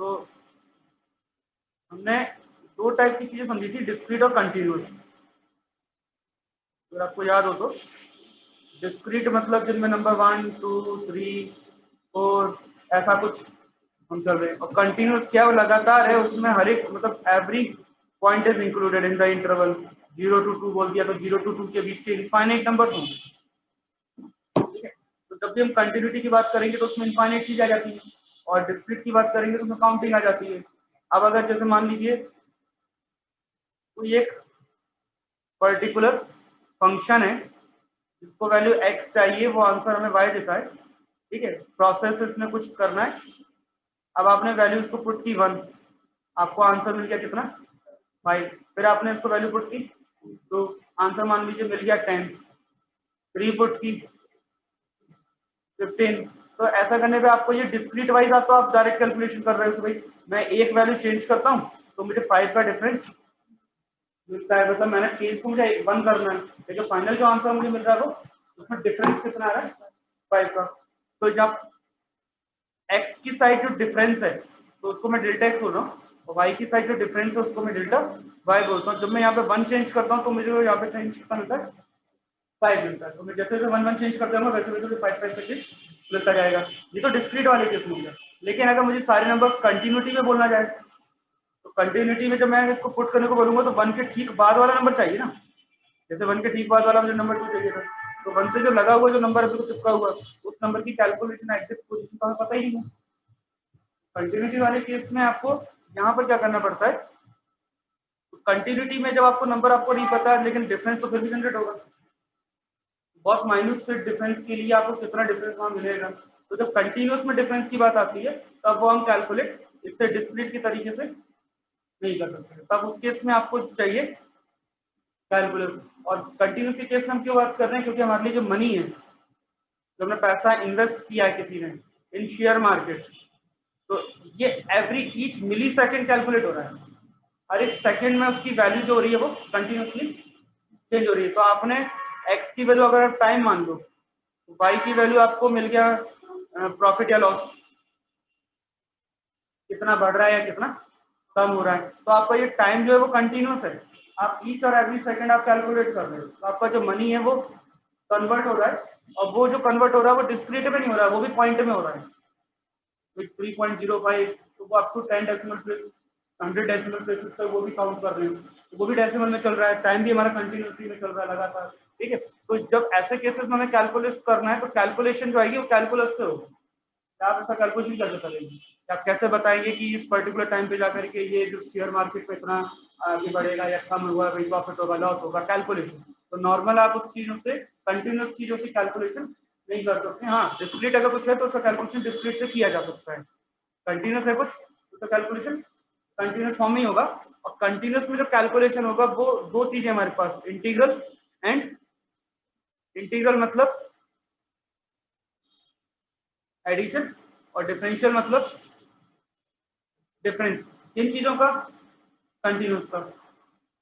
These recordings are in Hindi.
तो हमने दो टाइप की चीजें समझी थी, डिस्क्रीट और कंटिन्यूस। अगर आपको याद हो तो डिस्क्रीट मतलब जिनमें नंबर 1 2 3 4 ऐसा कुछ हम चल रहे हैं, और कंटिन्यूस क्या वो लगातार है, उसमें हर एक मतलब every point is included in the interval 0 to 2 बोल दिया तो 0 to 2 के बीच के इनफाइनाइट नंबर्स होंगे। ठीक है, तो जब भी हम कंटिन्यूटी की बात करेंगे तो उसमें इनफाइनाइट चीज आ जाती है, और डिस्क्रीट की बात करेंगे तो उसमें काउंटिंग आ जाती है। अब अगर जैसे मान लीजिए कोई एक पर्टिकुलर फंक्शन है जिसको वैल्यू x चाहिए, वो आंसर हमें y देता है। ठीक है, प्रोसेस इसमें कुछ करना है। अब आपने वैल्यू इसको पुट की 1, आपको आंसर मिल गया कितना 5। फिर आपने इसको वैल्यू पुट की तो आंसर मान लीजिए मिल गया 10। 3 पुट की 15। तो ऐसा करने पे आपको ये डिस्क्रीट वाइज आप तो आप डायरेक्ट कैलकुलेशन कर रहे हो कि भाई मैं एक वैल्यू चेंज करता हूँ तो मुझे 5 का डिफरेंस मिलता है, मतलब मैंने चेंज को मुझे 1 करना है, लेकिन फाइनल जो आंसर मुझे मिल रहा है वो उसमें डिफरेंस कितना आ रहा है 5 का। तो जब x की साइड जो डिफरेंस है तो उसको मैं डेल्टा x बोल रहा हूँ, और y की साइड जो डिफरेंस है उसको मैं डेल्टा y बोलता हूँ। जब मैं यहाँ पे 1 चेंज करता हूँ तो मुझे यहाँ पे चेंज कितना मिलता है 5 मिलता है। तो मैं जैसे जैसे 1 1 चेंज करता हूँ वैसे वैसे 5 5 का चेंज मिलता जाएगा। ये तो डिस्क्रीट वाले केस में गया। लेकिन अगर मुझे सारे नंबर कंटिन्यूटी में बोलना जाए तो कंटिन्यूटी में जब मैं इसको पुट करने को बोलूंगा तो 1 के ठीक बाद वाला नंबर चाहिए ना। जैसे 1 के ठीक बाद वाला मुझे नंबर 2 चाहिए था, तो 1 से जो लगा हुआ जो नंबर अभी को चिपका हुआ उस नंबर की कैलकुलेशन एग्जैक्ट पोजीशन का हमें पता ही नहीं है। कंटिन्यूटी वाले केस में आपको यहाँ पर क्या करना पड़ता है, कंटिन्यूटी में जब आपको नंबर आपको नहीं पता लेकिन डिफरेंस तो फिर भी जनरेट होगा। बहुत माइन्यूट से डिफरेंस के लिए आपको कितना डिफरेंस वहां मिलेगा। तो जब कंटिन्यूस में डिफरेंस की बात आती है तब वो हम कैलकुलेट इससे डिस्क्रीट की तरीके से नहीं कर सकते, तब उस केस में आपको चाहिए कैलकुलस। और कंटिन्यूस के केस में हम क्यों बात कर रहे हैं, क्योंकि हमारे लिए जो मनी है, जो हमने पैसा इन्वेस्ट किया है किसी ने इन शेयर मार्केट, तो ये एवरी ईच मिली सेकेंड कैलकुलेट हो रहा है। हर एक सेकेंड में उसकी वैल्यू जो हो रही है वो कंटिन्यूसली चेंज हो रही है। तो आपने x की वैल्यू अगर टाइम मान लो तो y की वैल्यू आपको मिल गया प्रॉफिट या लॉस, कितना बढ़ रहा है या कितना कम हो रहा है। तो आपका ये टाइम जो है वो कंटिन्यूस है, आप ईच और एवरी सेकंड आप कैलकुलेट कर रहे हो। तो आपका जो मनी है वो कन्वर्ट हो रहा है, और वो जो कन्वर्ट हो रहा है वो डिस्क्रीट में नहीं हो रहा है, वो भी पॉइंट में हो रहा है। 3.05 तो वो up to 10 decimal place 100 decimal places तक वो भी काउंट कर रहे हो, तो वो भी डेसिमल में चल रहा है, टाइम भी हमारा कंटिन्यूसली में चल रहा है लगातार। ठीक है, तो जब ऐसे केसेस में हमें कैलकुलेट करना है तो कैलकुलेशन जो आएगी वो कैलकुलस से होगी। आप ऐसा कैलकुलेशन कैसे करेंगे, आप कैसे बताएंगे कि इस पर्टिकुलर टाइम पे जाकर के ये जो शेयर मार्केट पे इतना आगे बढ़ेगा या कम हुआ, भाई प्रॉफिट होगा लॉस होगा, कैलकुलेशन। तो नॉर्मल आप उस चीजों से कंटिन्यूस चीजों की कैलकुलेशन नहीं कर सकते। हाँ, डिस्क्रीट अगर कुछ है तो उसका कैलकुलेशन डिस्क्रीट से किया जा सकता है। कंटिन्यूस है कुछ तो कैलकुलेशन कंटिन्यूस फॉर्म में ही होगा। और कंटिन्यूस में जो कैलकुलेशन होगा वो दो चीजें हमारे पास, इंटीग्रल एंड इंटीग्रल मतलब एडिशन, और डिफरेंशियल मतलब डिफरेंस। इन चीजों का कंटिन्यूस का।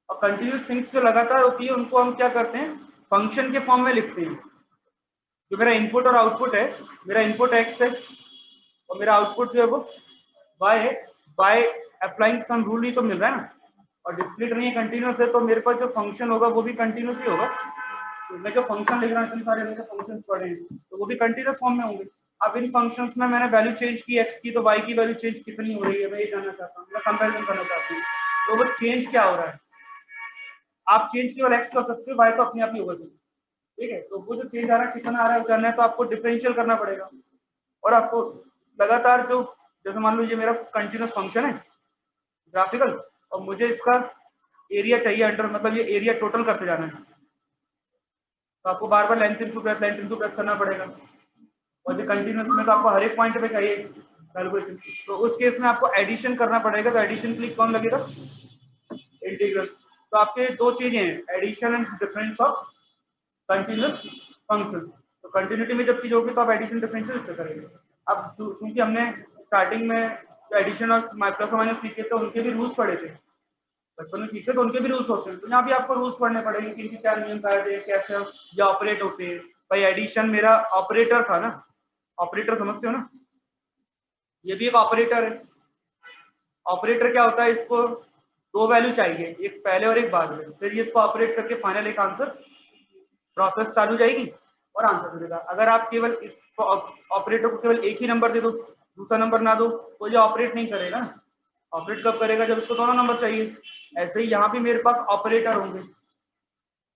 और कंटिन्यूस थिंग्स जो लगातार होती है उनको हम क्या करते हैं, फंक्शन के फॉर्म में लिखते हैं। जो मेरा इनपुट और आउटपुट है, मेरा इनपुट x है और मेरा आउटपुट जो है वो y है। बाय अप्लाइंग सम रूल ही तो मिल रहा है ना, और डिस्क्रीट नहीं है कंटिन्यूस है, तो मेरे पास जो फंक्शन होगा वो भी कंटिन्यूस ही होगा। तो मैं जो फंक्शन लिख रहा हूँ इतने सारे मेरे फंक्शंस पड़े हैं तो वो भी कंटिन्यूस फॉर्म में होंगे। अब इन फंक्शंस में मैंने वैल्यू चेंज की x की, तो y की वैल्यू चेंज कितनी हो रही है मैं ये जानना चाहता हूँ, मैं कंपैरिजन करना चाहती हूँ। तो वो चेंज क्या हो रहा है, आप चेंज केवल x कर सकते हो, y तो अपने आप ही होगा। ठीक है, तो वो जो चेंज आ रहा है कितना आ रहा है जानना है तो आपको डिफरेंशियल करना पड़ेगा। और आपको लगातार जो, जैसे मान लो ये मेरा कंटिन्यूस फंक्शन है ग्राफिकल, और मुझे इसका एरिया चाहिए अंडर, मतलब ये एरिया टोटल करते जाना है, तो आपको बार बार लेंथ इनटू ब्रेथ करना पड़ेगा। और ये कंटिन्यूस में तो आपको हर एक पॉइंट पे चाहिए कैलकुलेशन, तो उस केस में आपको एडिशन करना पड़ेगा। तो एडिशन के लिए कौन लगेगा, इंटीग्रल। तो आपके दो चीजें हैं, addition and difference of continuous functions. तो कंटिन्यूटी में जब चीज होगी तो आप एडिशन डिफरेंशियल इससे करेंगे। अब क्योंकि हमने स्टार्टिंग में एडिशन और प्लस माइनस सीखे तो उनके भी रूल्स पढ़े थे, बचपन में सीखे तो उनके भी रूल्स होते हैं। तो यहाँ भी आपको रूल्स पढ़ने पड़ेंगे कि इनके क्या नियम कायदे हैं, कैसे ये ऑपरेट होते हैं। भाई एडिशन मेरा ऑपरेटर था ना, ऑपरेटर समझते हो ना, ये भी एक ऑपरेटर है। ऑपरेटर क्या होता है, इसको दो वैल्यू चाहिए, एक पहले और एक बाद में, फिर ये इसको ऑपरेट करके फाइनल एक आंसर प्रोसेस चालू जाएगी और आंसर मिलेगा। अगर आप केवल इस ऑपरेटर को केवल एक ही नंबर दे दो, दूसरा नंबर ना दो, तो ये ऑपरेट नहीं करेगा ना। ऑपरेट कब करेगा, जब इसको दोनों नंबर चाहिए। ऐसे ही यहाँ भी मेरे पास ऑपरेटर होंगे,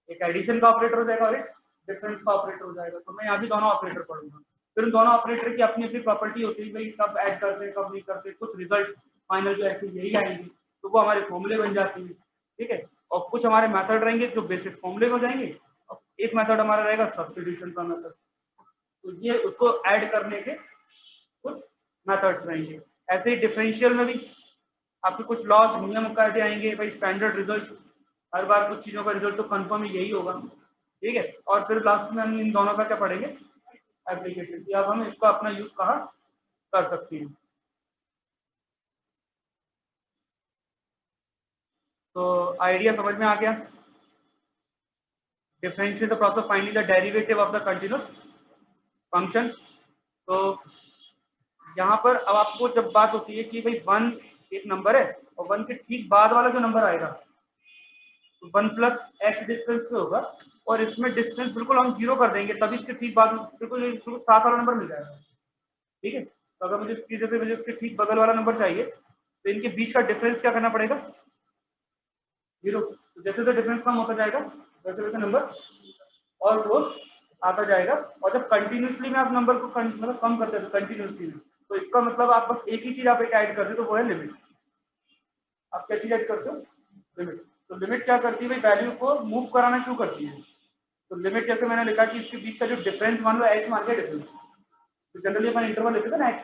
एक एडिशन का ऑपरेटर हो जाएगा और एक डिफरेंस का ऑपरेटर हो जाएगा। तो मैं यहाँ भी दोनों ऑपरेटर पढ़ूंगा। फिर उन दोनों ऑपरेटर की अपनी अपनी प्रॉपर्टी होती है, भाई कब ऐड करते हैं कब नहीं करते, कुछ रिजल्ट फाइनल जो ऐसे यही आएंगे, तो वो हमारे फॉर्मूले बन जाती है। ठीक है, और कुछ हमारे मेथड रहेंगे जो बेसिक फॉर्मूले हो जाएंगे, और एक मेथड हमारा रहेगा सब्स्टिट्यूशन का मेथड, तो ये उसको ऐड करने के कुछ मेथड्स रहेंगे। ऐसे ही डिफरेंशियल में भी आपके कुछ लॉज नियम कायदे आएंगे, भाई स्टैंडर्ड रिजल्ट, हर बार कुछ चीजों का रिजल्ट तो कंफर्म यही होगा। ठीक है, और फिर लास्ट में हम इन दोनों का क्या पढ़ेंगे, एप्लीकेशन, कि अब हम इसका अपना यूज कहाँ कर सकते हैं। तो आइडिया समझ में आ गया। Differential the process finding the derivative of the continuous function. तो यहाँ पर अब आपको जब बात होती है कि भाई वन एक नंबर है और वन के ठीक बाद वाला जो नंबर आएगा तो वन प्लस एक्स डिस्टेंस पे होगा, और इसमें डिस्टेंस बिल्कुल हम जीरो कर देंगे, तभी इसके ठीक बाद बिल्कुल बिल्कुल साथ वाला नंबर मिल जाएगा। ठीक है, तो अगर मुझे इसकी जैसे मुझे इसके ठीक बगल वाला नंबर चाहिए, तो इनके बीच का डिफरेंस क्या करना पड़ेगा, जीरो। तो जैसे जैसे डिफरेंस कम होता जाएगा वैसे वैसे नंबर और क्लोज आता जाएगा। और जब कंटिन्यूसली में आप नंबर को मतलब कम करते हैं, तो कंटिन्यूसली में, तो इसका मतलब आप बस एक ही चीज आप एक ऐड करते हो, तो वो है लिमिट। आप क्या चीज ऐड करते हो, लिमिट। तो लिमिट क्या करती है भाई, वैल्यू को मूव कराना शुरू करती है। तो लिमिट जैसे मैंने लिखा कि इसके बीच का जो डिफरेंस मान लो एच मान के डिफरेंस, तो जनरली अपन इंटरवल लेते थे ना एच,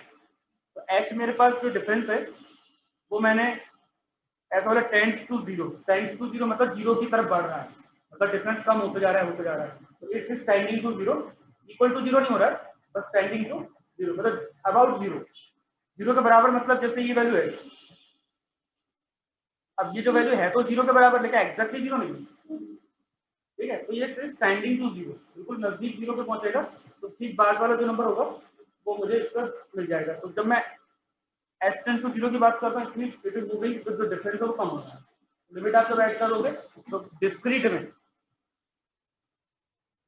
तो एच मेरे पास जो डिफरेंस है वो मैंने ऐसा बोला tends to zero. Tends to zero मतलब जीरो की तरफ बढ़ रहा है, मतलब डिफरेंस कम होते जा रहा है होते जा रहा है। तो it is tending to zero, equal to zero नहीं हो रहा है, बस टेंडिंग टू जीरो, मतलब अबाउट जीरो, जीरो के बराबर। मतलब जैसे ये वैल्यू है, अब ये जो वैल्यू है तो जीरो के बराबर, लेकिन एग्जैक्टली जीरो नहीं। ठीक है, तो ये स्टैंडिंग टू जीरो, बिल्कुल नजदीक जीरो पे पहुंचेगा, तो ठीक बाद वाला जो नंबर होगा वो मुझे इस पर मिल जाएगा। तो जब मैं एस टेंस टू जीरो की बात करता हूँ, इट इज मूविंग, जो डिफरेंस है वो कम होता है। लिमिट आप जब ऐड करोगे तो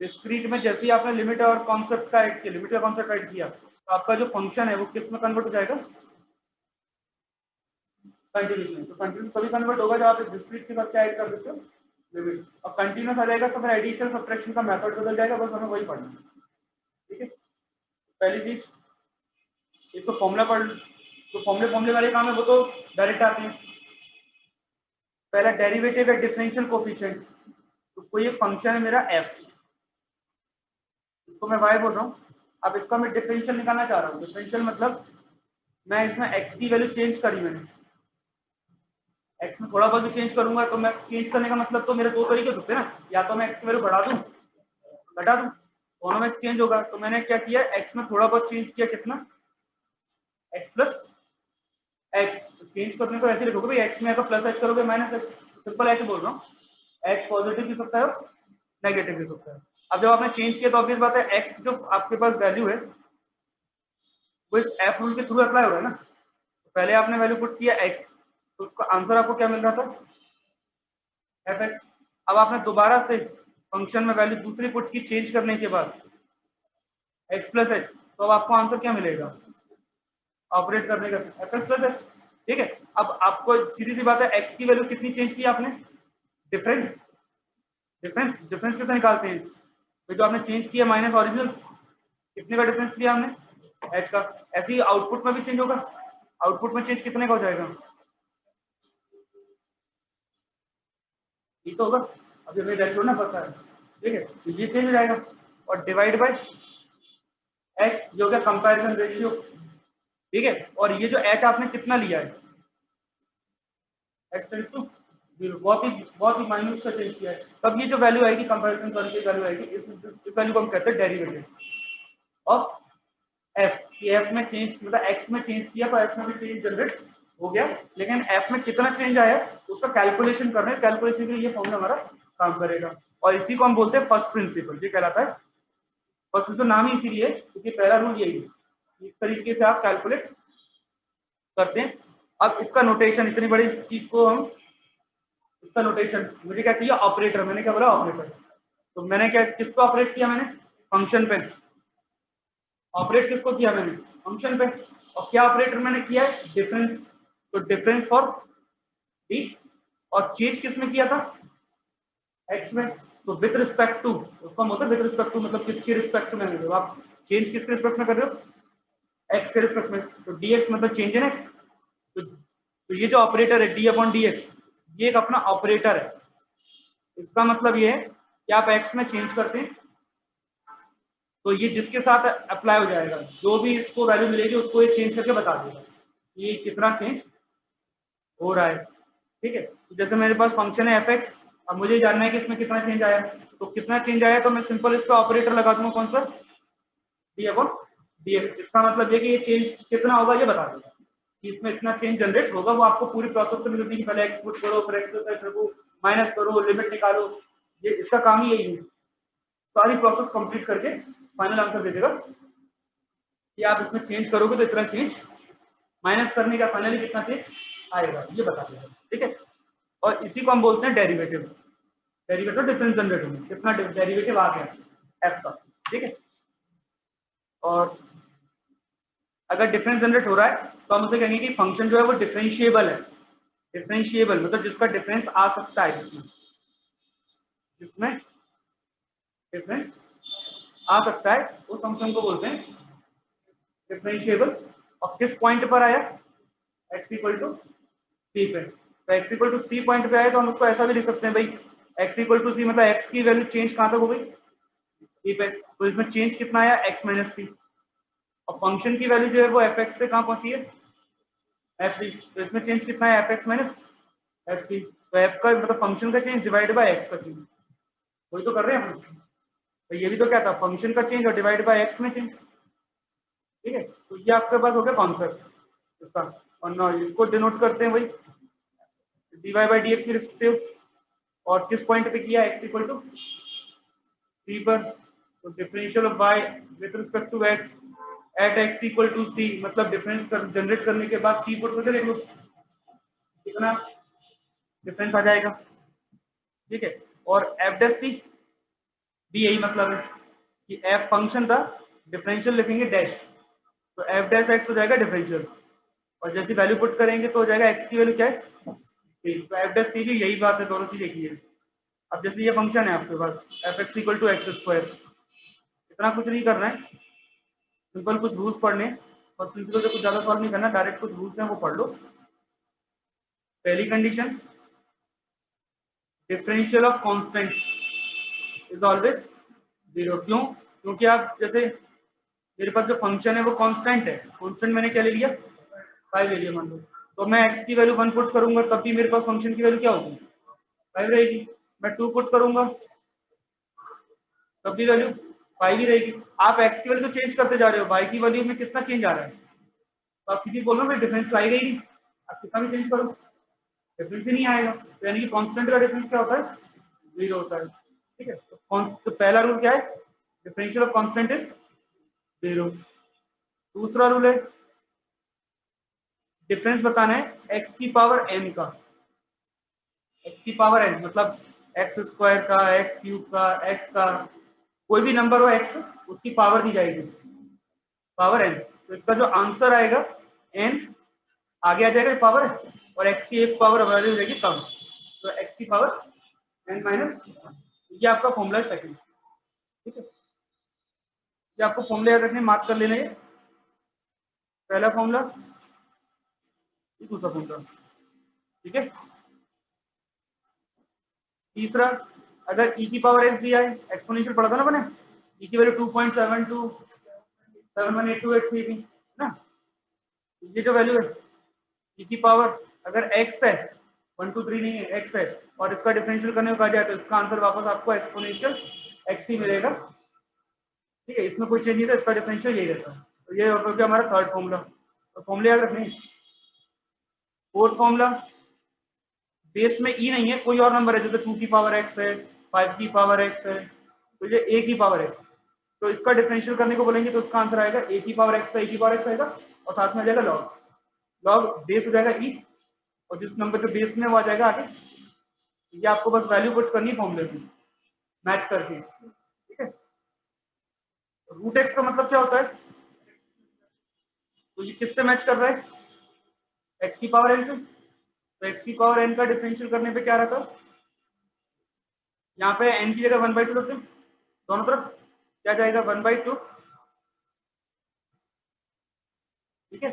डिस्क्रीट में जैसे ही आपने लिमिट और कॉन्सेप्ट का ऐड किया, लिमिट का कॉन्सेप्ट ऐड किया, तो आपका जो फंक्शन है वो किस में कन्वर्ट हो जाएगा, कंटिन्यूस में। तो कंटिन्यूस तभी कन्वर्ट होगा जब आप डिस्क्रीट के साथ क्या ऐड कर देते हो, लिमिट। और कंटिन्यूस आ जाएगा तो फिर एडिशन सब्ट्रैक्शन का मेथड बदल जाएगा, बस हमें वही पढ़ना है। ठीक है, पहली चीज एक तो फॉर्मूला पढ़, तो फॉर्मूले वाले काम है वो तो डायरेक्ट आते हैं। पहला डेरिवेटिव है डिफरेंशियल कोफिशिएंट, तो कोई एक फंक्शन है मेरा एफ, इसको मैं वाई बोल रहा हूँ। अब इसका मैं डिफरेंशियल निकालना चाह रहा हूँ। डिफरेंशियल मतलब मैं इसमें एक्स की वैल्यू चेंज करी, मैंने एक्स में थोड़ा बहुत भी चेंज करूंगा, तो मैं चेंज करने का मतलब तो मेरे दो तरीके होते हैं ना, या तो मैं एक्स की वैल्यू बढ़ा दूं घटा दूं, दोनों में चेंज होगा। तो मैंने क्या किया, एक्स में थोड़ा बहुत चेंज किया, कितना, एक्स प्लस एक्स। चेंज करने को ऐसे लिखोगे भाई, एक्स में अगर प्लस एच करोगे माइनस एच, सिंपल एच बोल रहा हूँ। एक्स पॉजिटिव भी सकता है और नेगेटिव भी सकता है। अब जब आपने चेंज किया तो ऑब्वियस बात है एक्स जो आपके पास वैल्यू है वो इस एफ रूल के थ्रू अप्लाई हो रहा है ना। तो पहले आपने वैल्यू पुट किया एक्स, तो उसका आंसर आपको क्या मिल रहा था, एफ एक्स। अब आपने दोबारा से फंक्शन में वैल्यू दूसरी पुट की चेंज करने के बाद एक्स प्लस एच, तो अब आपको आंसर क्या मिलेगा, ऑपरेट करने का एफ एक्स प्लस एक्स। ठीक है, अब आपको सीधी सी बात है, एक्स की वैल्यू कितनी चेंज की आपने, डिफरेंस। डिफरेंस कैसे निकालते हैं, तो जो आपने चेंज किया माइनस ओरिजिनल, कितने का डिफरेंस लिया हमने, एच का। ऐसे ही आउटपुट में भी चेंज होगा, आउटपुट में चेंज कितने का हो जाएगा, ये तो होगा। अब ये वैल्यू ना पता है, ठीक है, तो ये चेंज हो जाएगा। और डिवाइड बाय एच, जो क्या कंपैरिजन रेशियो। ठीक है, और ये जो एच आपने कितना लिया है, एक्स टेंड्स टू जीरो, बहुत ही माइन्यूट से चेंज किया है, तब ये जो वैल्यू आएगी कंपैरिजन करके वैल्यू आएगी, इस वैल्यू को हम कहते हैं डेरिवेटिव ऑफ एफ। कि एफ में चेंज, मतलब एक्स में चेंज किया तो एफ में भी चेंज जनरेट हो गया, लेकिन एफ में कितना चेंज आया उसका कैलकुलेशन कर रहे हैं। कैलकुलेशन के लिए ये फॉर्मूला हमारा काम करेगा, और इसी को हम बोलते हैं फर्स्ट प्रिंसिपल। ये कहलाता है फर्स्ट प्रिंसिपल, नाम ही इसीलिए क्योंकि पहला रूल यही है, इस तरीके से आप कैलकुलेट करते हैं अब इसका नोटेशन, इतनी बड़ी चीज को हम, इसका नोटेशन मुझे क्या चाहिए, ऑपरेटर। मैंने क्या बोला, ऑपरेटर। तो मैंने क्या, किस पे ऑपरेट किया मैंने, फंक्शन पे। ऑपरेट किसको किया मैंने, फंक्शन पे। और क्या ऑपरेटर मैंने किया है, डिफरेंस। तो डिफरेंस फॉर डी, और चेंज किसमें किया था, एक्स में। तो विथ रिस्पेक्ट टू, उसका मतलब विथ रिस्पेक्ट टू मतलब किसके रिस्पेक्ट में कर रहे हो आप, चेंज किसके रिस्पेक्ट में कर रहे हो, एक्स के रिस्पेक्ट में। तो dx मतलब चेंज इन एक्स। तो ये जो ऑपरेटर है डी अपॉन डी एक्स, ये एक अपना ऑपरेटर है। इसका मतलब ये है कि आप एक्स में चेंज करते हैं तो ये जिसके साथ अप्लाई हो जाएगा, जो भी इसको वैल्यू मिलेगी उसको ये चेंज करके बता देगा ये कितना चेंज हो रहा है। ठीक है, तो जैसे मेरे पास फंक्शन है एफ एक्स, अब मुझे जानना है कि इसमें कितना चेंज आया। तो कितना चेंज आया, तो मैं सिंपल इस पे ऑपरेटर लगा दूंगा, कौन सा, डी अपॉन डी एक्स। इसका मतलब ये कि ये चेंज कितना होगा ये बता देगा कि इसमें इतना चेंज जनरेट होगा। वो आपको पूरी प्रोसेस तो मिलती है कि पहले एक्स पुट करो, फिर एक्स साइड रखो, माइनस करो, लिमिट निकालो। ये इसका काम ही यही है, सारी प्रोसेस कंप्लीट करके फाइनल आंसर दे देगा कि आप इसमें चेंज करोगे तो इतना चेंज, माइनस करने का फाइनली कितना चेंज आएगा ये बता देगा। ठीक है, और इसी को हम बोलते हैं डेरिवेटिव। डेरिवेटिव डिफरेंस जनरेट होने, कितना डेरिवेटिव आ गया एफ का। ठीक है, और अगर डिफरेंस जनरेट हो रहा है तो हम उसे कहेंगे कि फंक्शन जो है वो डिफरेंशिएबल है। डिफरेंशिएबल मतलब जिसका डिफरेंस आ सकता है, जिसमें जिसमें डिफरेंस आ सकता है उस फंक्शन को बोलते हैं डिफरेंशिएबल। और किस पॉइंट पर आया, x इक्वल टू सी पे। तो x equal to C point पे आया तो हम उसको ऐसा भी लिख सकते हैं भाई, x इक्वल टू सी मतलब x की वैल्यू चेंज कहां तक हो गई, सी पे। तो इसमें चेंज कितना आया, x माइनस सी। और फंक्शन की वैल्यू जो है वो fx से कहां पहुंची है, एफ सी। तो इसमें चेंज कितना है, F X minus F C. तो एफ का मतलब फंक्शन का चेंज डिवाइड बाय एक्स का चेंज, वही तो कर रहे हैं हम। तो ये भी तो क्या था, फंक्शन का चेंज और डिवाइड बाय एक्स में चेंज। ठीक है, तो ये आपके पास हो गया कॉन्सेप्ट इसका। और ना इसको डिनोट करते हैं वही dy बाई डी एक्स की रिस्पेक्टिव। और किस पॉइंट पे किया, x इक्वल टू सी पर। तो differential of y with respect to x at x equal to c, मतलब डिफरेंस जनरेट करने के बाद c पुट करके देख लो कितना डिफरेंस आ जाएगा। ठीक है, और एफ डेस सी भी यही मतलब है कि एफ फंक्शन था, डिफरेंशियल लिखेंगे डैश, तो एफ डैश एक्स हो जाएगा डिफरेंशियल। और जैसी वैल्यू पुट करेंगे तो हो जाएगा एक्स की वैल्यू क्या है, तो एफ डैश सी भी यही बात है, दोनों चीज एक ही है। अब जैसे ये फंक्शन है आपके पास f x equal to x square, इतना कुछ नहीं करना है, सिंपल कुछ रूल्स पढ़ने, फर्स्ट प्रिंसिपल से कुछ ज्यादा सॉल्व नहीं करना, डायरेक्ट कुछ रूल्स हैं वो पढ़ लो। पहली condition, differential of constant is always zero. क्यों, क्योंकि आप जैसे मेरे पास जो फंक्शन है वो कांस्टेंट है, कांस्टेंट मैंने क्या ले लिया, 5 ले लिया मान लो। तो मैं x की वैल्यू 1 पुट करूंगा तब भी मेरे पास फंक्शन की वैल्यू क्या होगी, 5 रहेगी। मैं 2 पुट करूंगा तब भी वैल्यू 5 ही रहेगी। आप x की वैल्यू तो चेंज करते जा रहे हो, y की वैल्यू में कितना चेंज आ रहा है, तो आप किसी बोलो भाई डिफरेंस आएगा ही नहीं, आप कितना भी चेंज करो डिफरेंस ही नहीं आएगा। तो यानी कि कांस्टेंट का डिफरेंस क्या होता है, 0 होता है। ठीक है, तो पहला रूल क्या है, डिफरेंशियल ऑफ कांस्टेंट इज 0। दूसरा रूल है डिफरेंस बताना है x की पावर n का, x की पावर n मतलब एक्स स्क्वायर का, एक्स क्यूब का, x का, कोई भी नंबर हो x उसकी पावर दी जाएगी, पावर n। तो इसका जो आंसर आएगा n आगे आ जाएगा पावर, और x की एक पावर वैल्यू हो जाएगी कम, तो x की पावर n माइनस, ये आपका फॉर्मूला है सेकंड। ठीक है, ये आपको फॉर्मूला याद रखने, मार्क कर लेना, ये पहला फॉर्मूला, दूसरा फॉर्मूला। ठीक है, तीसरा, अगर e की पावर x दिया है, एक्सपोनेंशियल पढ़ा था ना मैंने, e की वैल्यू 2.72718283 थी ना, ये जो वैल्यू है e की पावर अगर x है, 1 2 3 नहीं है, x है, और इसका डिफरेंशियल करने को कहा जाए तो इसका आंसर वापस आपको एक्सपोनेंशियल x ही मिलेगा। ठीक है, इसमें कोई चेंज नहीं था, इसका डिफरेंशियल यही रहता है। तो ये हो गया हमारा थर्ड फॉर्मूला। तो फॉर्मूले याद रखने। फोर्थ फॉर्मूला, बेस में e नहीं है, कोई और नंबर है, जैसे 2 की पावर x है, 5 की पावर x है, तो ये a की पावर x, तो इसका डिफरेंशियल करने को बोलेंगे तो इसका आंसर आएगा a की पावर x का a की पावर x आएगा, और साथ में आ जाएगा लॉग। लॉग बेस हो जाएगा ई, और जिस नंबर जो बेस में वो आ जाएगा आगे। ये आपको बस वैल्यू पुट करनी फॉर्मूले में मैच करके, ठीक है। रूट एक्स का मतलब क्या होता है, तो ये किससे मैच कर रहा है, एक्स की पावर एन से। तो एक्स की पावर एन का डिफरेंशियल करने पे क्या रहता है, यहाँ पे एन की जगह 1/2 रखते हैं दोनों तरफ, क्या जाएगा 1/2, ठीक है।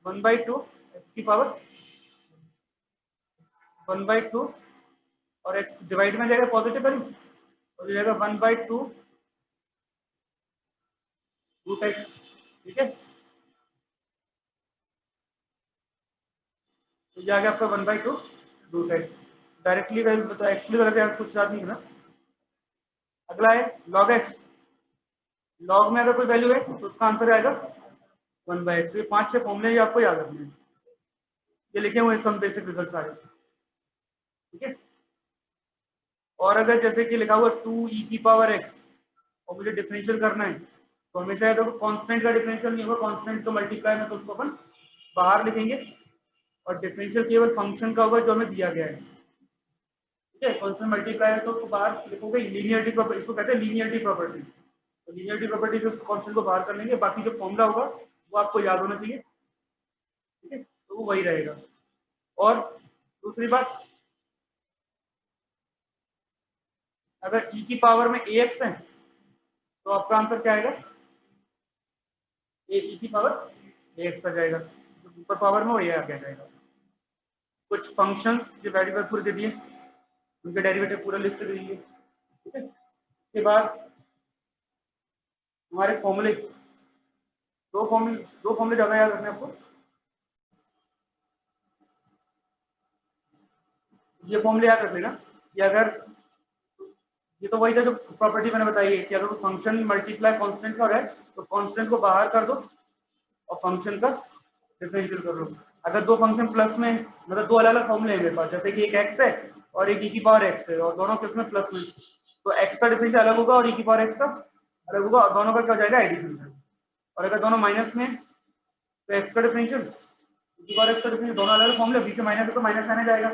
1/2 एक्स की पावर 1/2, और एक्स डिवाइड में जाएगा पॉजिटिव वैल्यू, और जाएगा 1/2 रूट एक्स, ठीक है। तो ये आ गया आपका 1/2 रूट एक्स। डायरेक्टली वैल्यू तो एक्चुअली करके कुछ याद नहीं है ना। अगला है लॉग एक्स। लॉग में अगर कोई वैल्यू है तो उसका आंसर आएगा 1/x। ये 5-6 फॉर्मूले ये आपको याद रखने हैं, ये लिखे हुए सम बेसिक रिजल्ट सारे, ठीक है। और अगर जैसे कि लिखा हुआ 2e की पावर x और मुझे डिफरेंशियल करना है, तो हमेशा देखो कांस्टेंट का डिफरेंशियल नहीं होगा, कांस्टेंट तो मल्टीप्लाई में तो उसको अपन बाहर लिखेंगे, और डिफरेंशियल केवल फंक्शन का होगा जो हमें दिया गया है, ठीक है। कांस्टेंट मल्टीप्लाई है तो उसको बाहर लिखोगे, लीनियरिटी प्रॉपर्टी इसको कहते हैं, लीनियरिटी प्रॉपर्टी। तो लीनियरिटी प्रॉपर्टी से कांस्टेंट को बाहर कर लेंगे, बाकी जो फॉर्मूला होगा वो आपको याद होना चाहिए, ठीक है, तो वो वही रहेगा। और दूसरी बात, अगर e की पावर में ax है तो आपका आंसर क्या आएगा, ए e की पावर ax आ जाएगा, जो ऊपर पावर में वो ये आ जाएगा। कुछ फंक्शंस जो डेरिवेटिव पूरे दे दिए, उनके डेरिवेटिव पूरा लिस्ट दे दिए, ठीक है। उसके बाद हमारे फॉर्मूले, दो फॉर्मूले ज्यादा याद रखने आपको। ये फॉर्मूले याद रख लेना कि अगर, ये तो वही था जो प्रॉपर्टी मैंने बताई है कि अगर फंक्शन मल्टीप्लाई कांस्टेंट का हो रहा है तो कांस्टेंट को बाहर कर दो और फंक्शन का डिफरेंशियल कर लो। अगर दो फंक्शन प्लस में, मतलब दो अलग अलग फॉर्मूले हैं मेरे पास, जैसे कि एक एक्स है और एक e की पावर एक्स है, और दोनों किस में प्लस में, तो एक्स का डिफरेंशियल अलग होगा और e की पावर एक्स का अलग होगा, और दोनों का क्या हो जाएगा एडिशन। और अगर दोनों माइनस में तो एक्स का डिफरेंशियल e की पावर एक्स का डिफरेंशियल, दोनों अलग अलग फॉर्मूले, बीच में माइनस है तो माइनस आने जाएगा,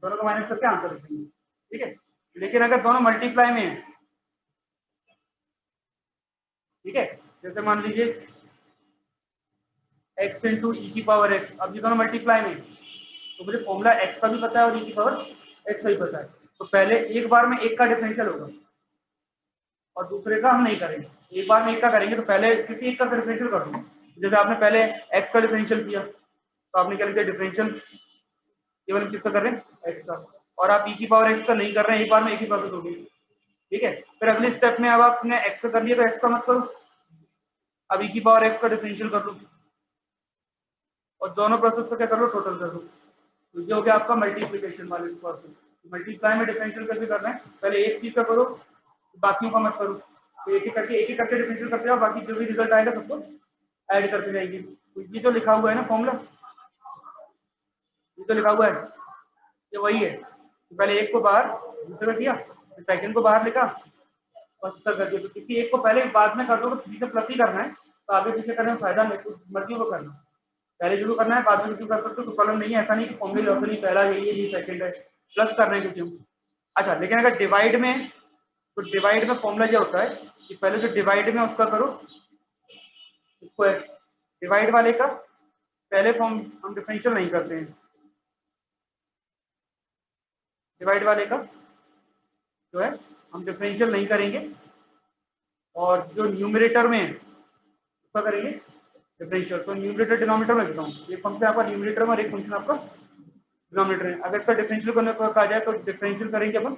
दोनों को माइनस करके आंसर लिख देंगे, ठीक है। लेकिन अगर दोनों मल्टीप्लाई में है, ठीक है, जैसे मान लीजिए x इंटू ई की पावर x, अब ये दोनों मल्टीप्लाई में, तो मुझे फॉर्मूला x का भी पता है और e की पावर x का भी पता है, तो पहले एक बार में एक का डिफरेंशियल होगा और दूसरे का हम नहीं करेंगे। एक बार में एक का करेंगे तो पहले किसी एक का डिफरेंशियल कर दूंगा। जैसे आपने पहले x का डिफरेंशियल किया तो आपने क्या लिखा, डिफरेंशियल केवल किसका कर रहे हैं, x का, और आप e की पावर x का नहीं कर रहे हैं, एक बार में एक ही प्रोसेस होगी, ठीक है। फिर अगले स्टेप में अब आपने x का कर लिया तो x का मत करो, अब e की पावर x का डिफरेंशियल कर लो, और दोनों प्रोसेस को क्या कर लो, टोटल कर लो। तो ये हो गया आपका मल्टीप्लिकेशन वाले प्रोसेस। मल्टीप्लाई में डिफरेंशियल कैसे करना है, पहले एक चीज का करो बाकियों का मत करो, तो एक एक करके डिफरेंशियल करते जाओ, बाकी जो भी रिजल्ट आएगा सबको ऐड करते जाएंगे। तो ये जो लिखा हुआ है ना फॉर्मूला, ये जो लिखा हुआ है ये वही है। तो पहले एक को बाहर, दूसरे का किया, सेकंड को बाहर लिखा, और तक कर दिया। तो किसी एक को पहले बाद में कर दो तो पीछे प्लस ही करना है, तो आगे पीछे करने में फायदा नहीं, तो मर्जी को करना, पहले शुरू करना है बाद में शुरू कर सकते हो, तो प्रॉब्लम नहीं है। ऐसा नहीं कि फॉर्मूले जैसे नहीं पहला यही है, ये सेकंड है, प्लस करना है क्योंकि अच्छा। लेकिन अगर डिवाइड में, तो डिवाइड में फॉर्मूला क्या होता है कि पहले जो डिवाइड में उसका करो स्क्वायर, डिवाइड वाले का पहले फॉर्म हम डिफरेंशियल नहीं करते हैं, डिवाइड वाले का जो है हम डिफरेंशियल नहीं करेंगे, और जो न्यूमरेटर में है उसका करेंगे डिफरेंशियल। तो न्यूमरेटर डिनोमिनेटर में देता हूँ, एक फंक्शन आपका न्यूमरेटर में और एक फंक्शन आपका डिनोमिनेटर है। अगर इसका डिफरेंशियल करने को कहा जाए तो डिफरेंशियल करेंगे अपन,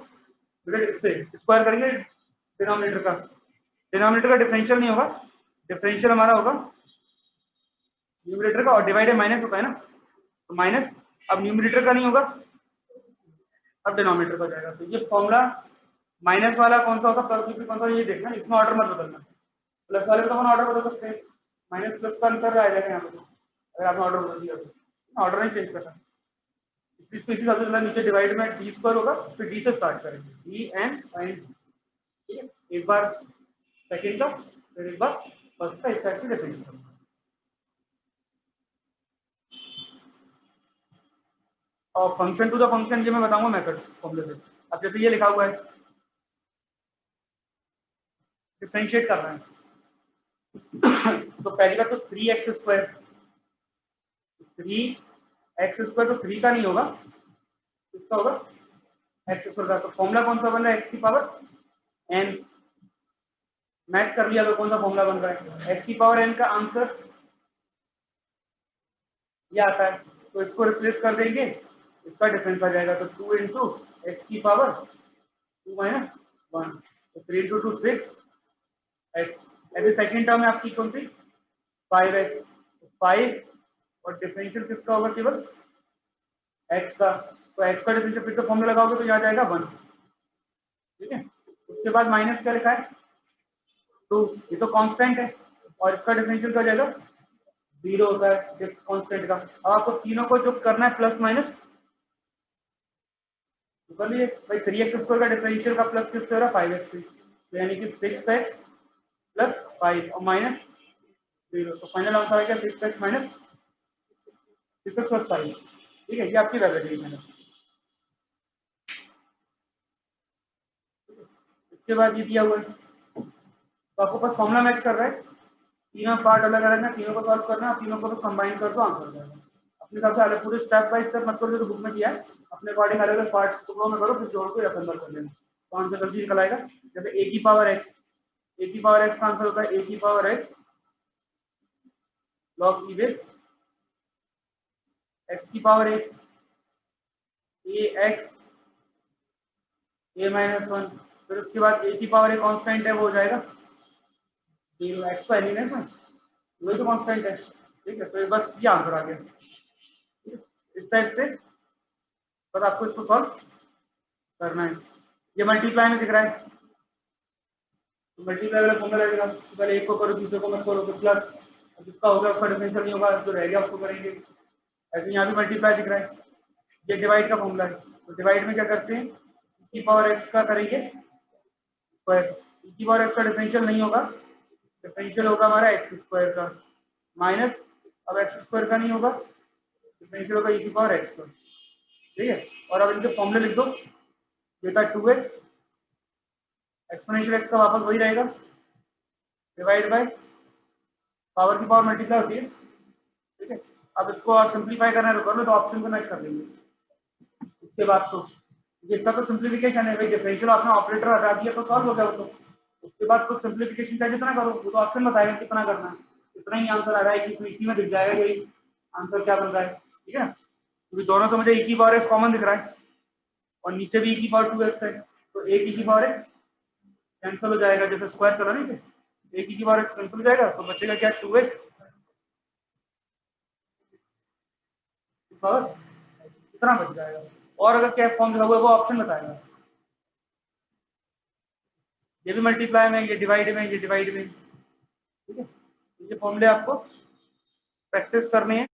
इससे स्क्वायर करेंगे डिनोमिनेटर का, डिनोमिनेटर का डिफरेंशियल नहीं होगा, डिफरेंशियल हमारा होगा न्यूमरेटर का, और डिवाइड माइनस होता है ना, तो माइनस अब न्यूमरेटर का नहीं होगा, अब डिनोमिनेटर का जाएगा। तो ये फॉर्मूला माइनस वाला कौन सा होता है, प्लस कौन सा, ये देखना, इसमें ऑर्डर मत बदलना। प्लस वाले का अपन ऑर्डर बदल सकते हैं, माइनस प्लस का अंतर आ जाएगा यहाँ पे, अगर आपने ऑर्डर बदल दिया तो ऑर्डर नहीं चेंज करना। इसको इसी हिसाब से नीचे डिवाइड में डी स्क्वायर होगा, फिर डी से स्टार्ट करेंगे, डी एन एंड, ठीक है। एक बार सेकंड का, फिर एक बार फर्स्ट का, इस टाइप से डिफरेंशियल करना। और फंक्शन टू द फंक्शन ये मैं बताऊंगा मेथड फॉर्मूले से। अब जैसे ये लिखा हुआ है, डिफरेंशिएट कर रहे हैं तो पहली बात तो 3x², 3x² तो 3 का नहीं होगा, किसका होगा, x² का। तो फॉर्मूला कौन सा बन रहा है, x की पावर n। मैच कर लिया तो कौन सा फॉर्मूला बन रहा है, x की पावर n का आंसर ये आता है। तो इसको रिप्लेस कर देंगे, इसका डिफरेंस आ जाएगा, तो 2 इंटू एक्स की पावर 2 माइनस 1, तो 3 इंटू 2 6 एक्स। ऐसे सेकेंड टर्म है आपकी कौन सी, 5x, 5 और डिफरेंशियल किसका होगा, केवल x का। तो x का डिफरेंशियल फिर से फॉर्मूला लगाओगे तो यहाँ जाएगा 1, ठीक है। उसके बाद माइनस क्या लिखा है, 2, ये तो कांस्टेंट है, और इसका डिफरेंशियल क्या हो जाएगा, 0 होता है कांस्टेंट का। अब आपको तीनों को जो करना है प्लस माइनस तो कर लिए भाई। 3x² का डिफरेंशियल का प्लस किससे हो रहा है, 5x से, तो यानी कि 6x प्लस 5 और माइनस 0, तो फाइनल आंसर आएगा 6x माइनस 6x प्लस 5, ठीक है। ये आपकी वैल्यू है मैंने। इसके बाद ये दिया हुआ है, तो आपको पास फॉर्मूला मैच कर रहा है, तीनों पार्ट अलग अलग है, तीनों को सॉल्व करना है, तीनों को बस कंबाइन कर दो आंसर जाएगा। अपने हिसाब से अलग पूरे स्टेप बाय स्टेप मत करो जो बुक में किया है, अपने अकॉर्डिंग अलग अलग पार्ट्स टुकड़ों में करो, फिर जोड़ को असेंबल कर लेना, तो आंसर जल्दी निकल आएगा। जैसे a की पावर x, a की पावर x का आंसर होता है a की power x log e base x की power a, x a minus 1, फिर उसके बाद a की पावर a कांस्टेंट है वो हो जाएगा 0, x तो एलिमेंट है वही तो कांस्टेंट है, ठीक है। तो बस ये आंसर आ गया। इस टाइप से बस आपको इसको सॉल्व करना है। ये मल्टीप्लाई में दिख रहा है, तो मल्टीप्लाई वाला फॉर्मूला लगेगा, तो पहले एक को करो दूसरे को मत करो, तो प्लस जिसका होगा उसका डिफरेंशियल नहीं होगा, जो रह गया उसको करेंगे। ऐसे यहाँ भी मल्टीप्लाई दिख रहा है, ये डिवाइड का फॉर्मूला है, तो डिवाइड में क्या करते हैं, e की पावर x का करेंगे स्क्वायर, e की पावर x का डिफरेंशियल नहीं होगा, डिफरेंशियल होगा हमारा x² का माइनस, अब x² का नहीं होगा, डिफरेंशियल होगा e की पावर x का, ठीक है। और अब इनके फॉर्मूले लिख दो, ये था 2x, एक्सपोनेंशियल x का वापस वही रहेगा, डिवाइड बाय पावर की पावर मल्टीप्लाई होती है, ठीक है। अब इसको और सिंप्लीफाई करना है तो कर लो, तो ऑप्शन को मैच कर देंगे। उसके बाद तो इसका तो सिंप्लीफिकेशन है भाई, डिफरेंशियल आपने ऑपरेटर हटा दिया तो सॉल्व हो गया वो तो। उसके बाद तो सिंप्लीफिकेशन चाहे जितना करो, वो तो ऑप्शन बताएगा कितना करना है, इतना ही आंसर आ रहा है कि इसमें इसी में दिख जाएगा यही आंसर क्या बन रहा है, ठीक है। क्योंकि दोनों से मुझे e की पावर x कॉमन दिख रहा है और नीचे भी e की पावर 2x है, तो एक e की पावर x कैंसिल हो जाएगा, जैसे स्क्वायर करा नहीं थे, एक e की पावर x कैंसिल हो जाएगा, तो बचेगा क्या, 2x पावर इतना बच जाएगा। और अगर क्या फॉर्म लिखा हुआ है वो ऑप्शन बताएगा, ये भी मल्टीप्लाई में, ये डिवाइड में, ये डिवाइड में, ठीक है। ये फॉर्मूले आपको प्रैक्टिस करने हैं।